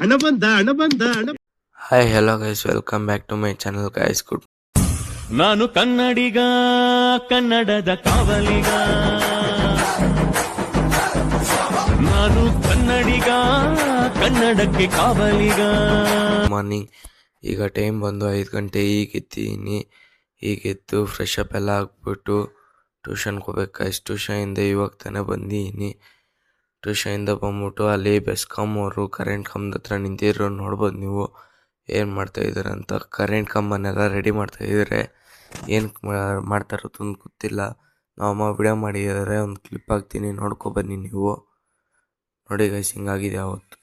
ಹಣ. Hi, hello guys, welcome back to my channel guys. Good. ನಾನು ಕನ್ನಡಿಗ, ಕನ್ನಡದ ಕಾವಲಿಗ. ನಾನು ಕನ್ನಡಿಗ, ಕನ್ನಡಕ್ಕೆ ಕಾವಲಿಗ. ಮಾರ್ನಿಂಗ್, ಈಗ ಟೈಮ್ ಬಂದು 5 ಗಂಟೆ. ಈಗ ಎದ್ದೀನಿ. ಈಗ ಎದ್ದು ಫ್ರೆಶ್ ಅಪ್ ಎಲ್ಲ ಹಾಕ್ಬಿಟ್ಟು ಟ್ಯೂಷನ್ಗೆ ಹೋಗ್ಬೇಕು ಗೈಸ್. ಟ್ಯೂಷನಿಂದ ಇವಾಗ ತಾನೇ ಬಂದಿದ್ದೀನಿ. ಟ್ಯೂಷನಿಂದ ಬಂದ್ಬಿಟ್ಟು ಅಲ್ಲಿ ಬೆಸ್ಕಾಮ್ ಅವರು ಕರೆಂಟ್ ಕಂಬದ ಹತ್ರ ನಿಂತಿರೋ ನೋಡ್ಬೋದು ನೀವು. ಏನು ಮಾಡ್ತಾಯಿದ್ದಾರೆ ಅಂತ. ಕರೆಂಟ್ ಕಂಬನೆಲ್ಲ ರೆಡಿ ಮಾಡ್ತಾಯಿದ್ದಾರೆ. ಏನು ಮಾಡ್ತಾ ಇರೋದು ಅಂತ ಗೊತ್ತಿಲ್ಲ. ನಮ್ಮಮ್ಮ ವಿಡಿಯೋ ಮಾಡಿದ್ದಾರೆ, ಒಂದು ಕ್ಲಿಪ್ ಹಾಕ್ತೀನಿ, ನೋಡ್ಕೊಬನ್ನಿ ನೀವು. ನೋಡಿ ಗೈಸ್, ಹಿಂಗಾಗಿದೆ ಅವತ್ತು.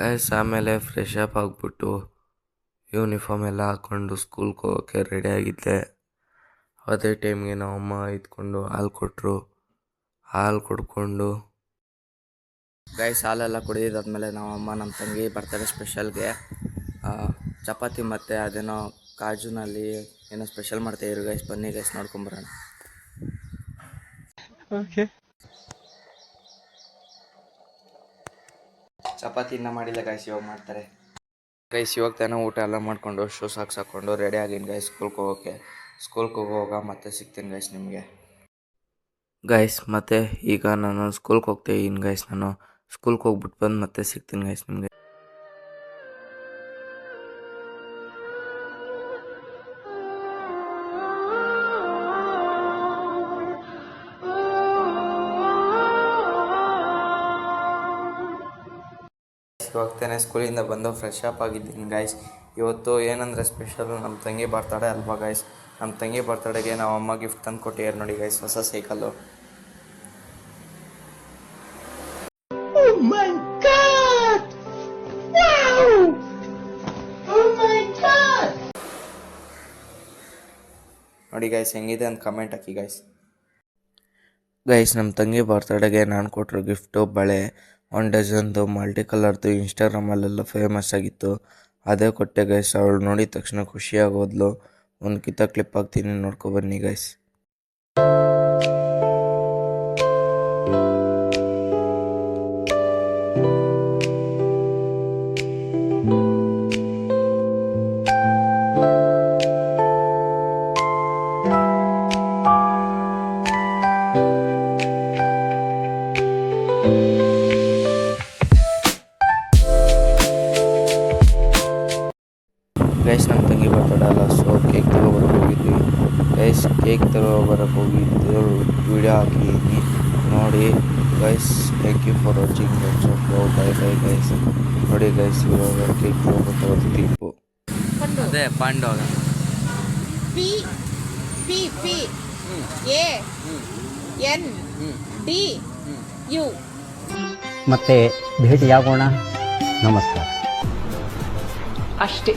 ಗೈಸ್, ಆಮೇಲೆ ಫ್ರೆಶ್ ಅಪ್ ಆಗಿಬಿಟ್ಟು ಯೂನಿಫಾರ್ಮ್ ಎಲ್ಲ ಹಾಕ್ಕೊಂಡು ಸ್ಕೂಲ್ಗೆ ಹೋಗೋಕ್ಕೆ ರೆಡಿ ಆಗಿದ್ದೆ. ಅದೇ ಟೈಮ್ಗೆ ನಮ್ಮಮ್ಮ ಇದ್ಕೊಂಡು ಹಾಲು ಕೊಟ್ಟರು. ಹಾಲು ಕುಡ್ಕೊಂಡು ಗೈಸ್, ಹಾಲೆಲ್ಲ ಕುಡಿದಾದ್ಮೇಲೆ ನಮ್ಮಮ್ಮ ನಮ್ಮ ತಂಗಿ ಬರ್ತಡೇ ಸ್ಪೆಷಲ್ಗೆ ಚಪಾತಿ ಮತ್ತು ಅದೇನೋ ಕಾಜುನಲ್ಲಿ ಏನೋ ಸ್ಪೆಷಲ್ ಮಾಡ್ತಾಯಿದ್ರು ಗೈಸ್. ಬನ್ನಿ ಗೈಸ್, ನೋಡ್ಕೊಂಬರೋಣ. ಓಕೆ, ಚಪಾತಿ ಇನ್ನೂ ಮಾಡಿಲ್ಲ ಗೈಸ್, ಇವಾಗ ಮಾಡ್ತಾರೆ ಗೈಸ್. ಇವಾಗ ತಾನೇ ಊಟ ಎಲ್ಲ ಮಾಡಿಕೊಂಡು ಶೂಸ್ ಹಾಕ್ಸಾಕೊಂಡು ರೆಡಿ ಆಗಿನಿ ಗೈಸ್ ಸ್ಕೂಲ್ಗೆ ಹೋಗೋಕ್ಕೆ. ಸ್ಕೂಲ್ಗೆ ಹೋಗುವಾಗ ಮತ್ತೆ ಸಿಗ್ತೀನಿ ಗೈಸ್ ನಿಮಗೆ. ಗೈಸ್, ಮತ್ತೆ ಈಗ ನಾನು ಸ್ಕೂಲ್ಗೆ ಹೋಗ್ತಾಯಿದ್ದೀನಿ ಗೈಸ್. ನಾನು ಸ್ಕೂಲ್ಗೆ ಹೋಗ್ಬಿಟ್ಟು ಬಂದು ಮತ್ತೆ ಸಿಗ್ತೀನಿ ಗೈಸ್ ನಿಮಗೆ. ಇವಾಗ ತಾನೇ ಸ್ಕೂಲಿಂದ ಬಂದು ಫ್ರೆಶ್ ಅಪ್ ಆಗಿದ್ದೀನಿ ಗೈಸ್. ಇವತ್ತು ಏನಂದರೆ ಸ್ಪೆಷಲು, ನಮ್ಮ ತಂಗಿ ಬರ್ತಡೇ ಅಲ್ವಾ ಗೈಸ್. ನಮ್ಮ ತಂಗಿ ಬರ್ತಡೇಗೆ ನಾವು ಅಮ್ಮ ಗಿಫ್ಟ್ ತಂದು ಕೊಟ್ಟಿದ್ದಾರೆ ನೋಡಿ ಗೈಸ್, ಹೊಸ ಸೈಕಲ್ಲು. ನೋಡಿ ಗೈಸ್, ಹೆಂಗಿದೆ ಅಂತ ಕಮೆಂಟ್ ಹಾಕಿ ಗೈಸ್. ಗೈಸ್, ನಮ್ಮ ತಂಗಿ ಬರ್ತಡೇಗೆ ನಾನು ಕೊಟ್ಟಿರೋ ಗಿಫ್ಟು ಬಳೆ 1 ಡಜನ್ದು ಮಲ್ಟಿ ಕಲರ್ದು. ಇನ್ಸ್ಟಾಗ್ರಾಮಲ್ಲೆಲ್ಲ ಫೇಮಸ್ ಆಗಿತ್ತು, ಅದೇ ಕೊಟ್ಟೆ ಗೈಸ್. ಅವಳು ನೋಡಿದ ತಕ್ಷಣ ಖುಷಿಯಾಗೋದ್ಲು. ಒಂದು ಕ್ಲಿಪ್ ಹಾಕ್ತೀನಿ, ನೋಡ್ಕೊಬನ್ನಿ ಗೈಸ್. ಗೈಸ್, ನಮ್ಮ ತಂಗಿ ಬರ್ತಡೇ ಅಲ್ಲ, ಸೊ ಕೇಕ್ ತಗೊಬರಕ್ಕೆ ಹೋಗಿದ್ವಿ ಗೈಸ್. ಕೇಕ್ ತಗೊಬರಕ್ಕೆ ಹೋಗಿದ್ದು ವಿಡಿಯೋ ಹಾಕಿದ್ದೀನಿ ನೋಡಿ guys. Thank you for watching. Bye bye guys. ನೋಡಿ ಗೈಸ್, ಇವಾಗ ಕೇಕ್ ತಗೊಬರ್ತಾರೆ ಕ್ಲಿಪ್ಪು. ಅದೇ ಪಾಂಡವ PANDU. ಮತ್ತೆ ಭೇಟಿಯಾಗೋಣ. ನಮಸ್ಕಾರ. ಅಷ್ಟೇ.